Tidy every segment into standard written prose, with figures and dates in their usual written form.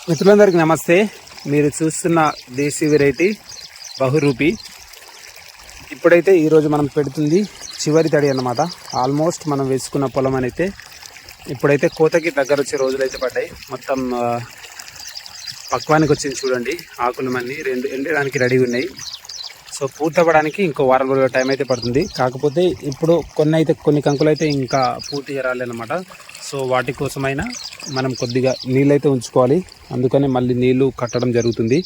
మిత్రులందరికీ నమస్తే. మీరు చూస్తున్న దేశీ వెరైటీ బహురూపి. ఇప్పుడైతే ఈరోజు మనం పెడుతుంది చివరి తడి అన్నమాట. ఆల్మోస్ట్ మనం వేసుకున్న పొలం అయితే ఇప్పుడైతే కోతకి దగ్గర వచ్చే రోజులు అయితే పడ్డాయి. మొత్తం పక్వానికి వచ్చింది చూడండి. ఆకులమన్నీ ఎండడానికి రెడీగా ఉన్నాయి. సో పూర్తవ్వడానికి ఇంకో వారం రోజుల టైం అయితే పడుతుంది. కాకపోతే ఇప్పుడు కొన్ని కంకులు అయితే ఇంకా పూర్తిగా రాలేదన్నమాట. సో వాటి కోసమైనా మనం కొద్దిగా నీళ్ళైతే ఉంచుకోవాలి. అందుకని మళ్ళీ నీళ్లు కట్టడం జరుగుతుంది.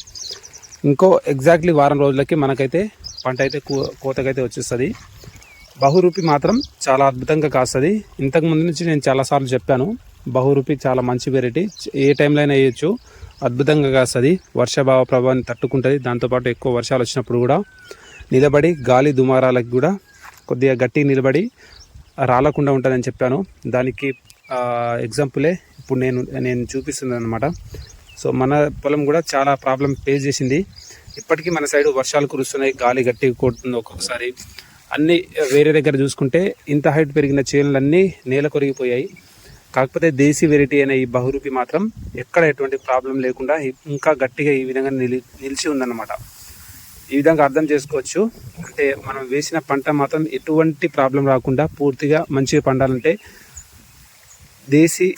ఇంకో ఎగ్జాక్ట్లీ వారం రోజులకి మనకైతే పంట అయితే కోతకైతే వచ్చేస్తుంది. బహురూపి మాత్రం చాలా అద్భుతంగా కాస్తుంది. ఇంతకుముందు నుంచి నేను చాలాసార్లు చెప్పాను, బహురూపి చాలా మంచి వెరైటీ, ఏ టైంలో అయినా వేయచ్చు, అద్భుతంగా కాస్తుంది. వర్షాభావ ప్రభావాన్ని తట్టుకుంటుంది. దాంతోపాటు ఎక్కువ వర్షాలు వచ్చినప్పుడు కూడా నిలబడి గాలి దుమారాలకు కూడా కొద్దిగా గట్టి నిలబడి రాలకుండా ఉంటుందని చెప్పాను. దానికి ఎగ్జాంపులే ఇప్పుడు నేను చూపిస్తున్నాను అనమాట. సో మన పొలం కూడా చాలా ప్రాబ్లం ఫేస్ చేసింది. ఇప్పటికీ మన సైడ్ వర్షాలు కురుస్తున్నాయి, గాలి గట్టిగా కొడుతుంది. ఒక్కొక్కసారి అన్నీ వేరే దగ్గర చూసుకుంటే ఇంత హైట్ పెరిగిన చేనులన్నీ నేల కొరిగిపోయాయి. కాకపోతే దేశీ వెరైటీ అయిన ఈ బహురూపి మాత్రం ఎక్కడ ఎటువంటి ప్రాబ్లం లేకుండా ఇంకా గట్టిగా ఈ విధంగా నిలిచి ఉందన్నమాట. ఈ విధంగా అర్థం చేసుకోవచ్చు. అంటే మనం వేసిన పంట మాత్రం ఎటువంటి ప్రాబ్లం రాకుండా పూర్తిగా మంచిగా పండాలంటే దేశీ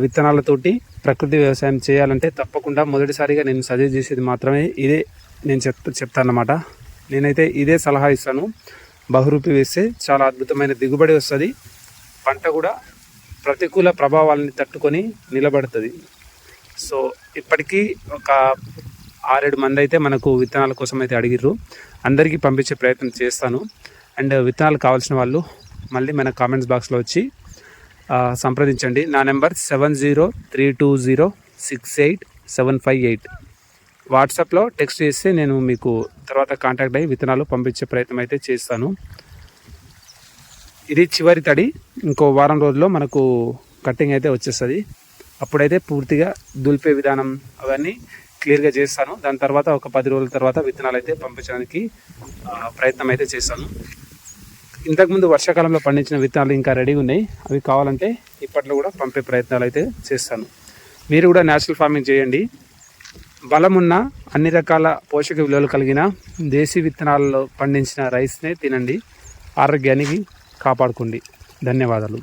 విత్తనాలతోటి ప్రకృతి వ్యవసాయం చేయాలంటే తప్పకుండా మొదటిసారిగా నేను సజెస్ట్ చేసేది మాత్రమే ఇదే నేను చెప్తాను అన్నమాట. నేనైతే ఇదే సలహా ఇస్తాను. బహురూపి వేస్తే చాలా అద్భుతమైన దిగుబడి వస్తుంది. పంట కూడా ప్రతికూల ప్రభావాలని తట్టుకొని నిలబడుతుంది. సో ఇప్పటికీ ఒక 6-7 మంది అయితే మనకు విత్తనాల కోసం అయితే అడిగిర్రు. అందరికీ పంపించే ప్రయత్నం చేస్తాను. అండ్ విత్తనాలు కావాల్సిన వాళ్ళు మళ్ళీ మన కామెంట్స్ బాక్స్లో వచ్చి సంప్రదించండి. నా నెంబర్ 7032206875. వాట్సాప్లో టెక్స్ట్ చేస్తే నేను మీకు తర్వాత కాంటాక్ట్ అయ్యి విత్తనాలు పంపించే ప్రయత్నం అయితే చేస్తాను. ఇది చివరి తడి. ఇంకో వారం రోజుల్లో మనకు కట్టింగ్ అయితే వచ్చేస్తుంది. అప్పుడైతే పూర్తిగా దులిపే విధానం అవన్నీ క్లియర్గా చేస్తాను. దాని తర్వాత ఒక 10 రోజుల తర్వాత విత్తనాలు అయితే పంపించడానికి ప్రయత్నం అయితే చేస్తాను. ఇంతకుముందు వర్షాకాలంలో పండించిన విత్తనాలు ఇంకా రెడీగా ఉన్నాయి. అవి కావాలంటే ఇప్పట్లో కూడా పంపే ప్రయత్నాలు అయితే చేస్తాను. మీరు కూడా న్యాచురల్ ఫార్మింగ్ చేయండి. బలమున్న అన్ని రకాల పోషక విలువలు కలిగిన దేశీ విత్తనాలలో పండించిన రైస్నే తినండి. ఆరోగ్యానికి కాపాడుకోండి. ధన్యవాదాలు.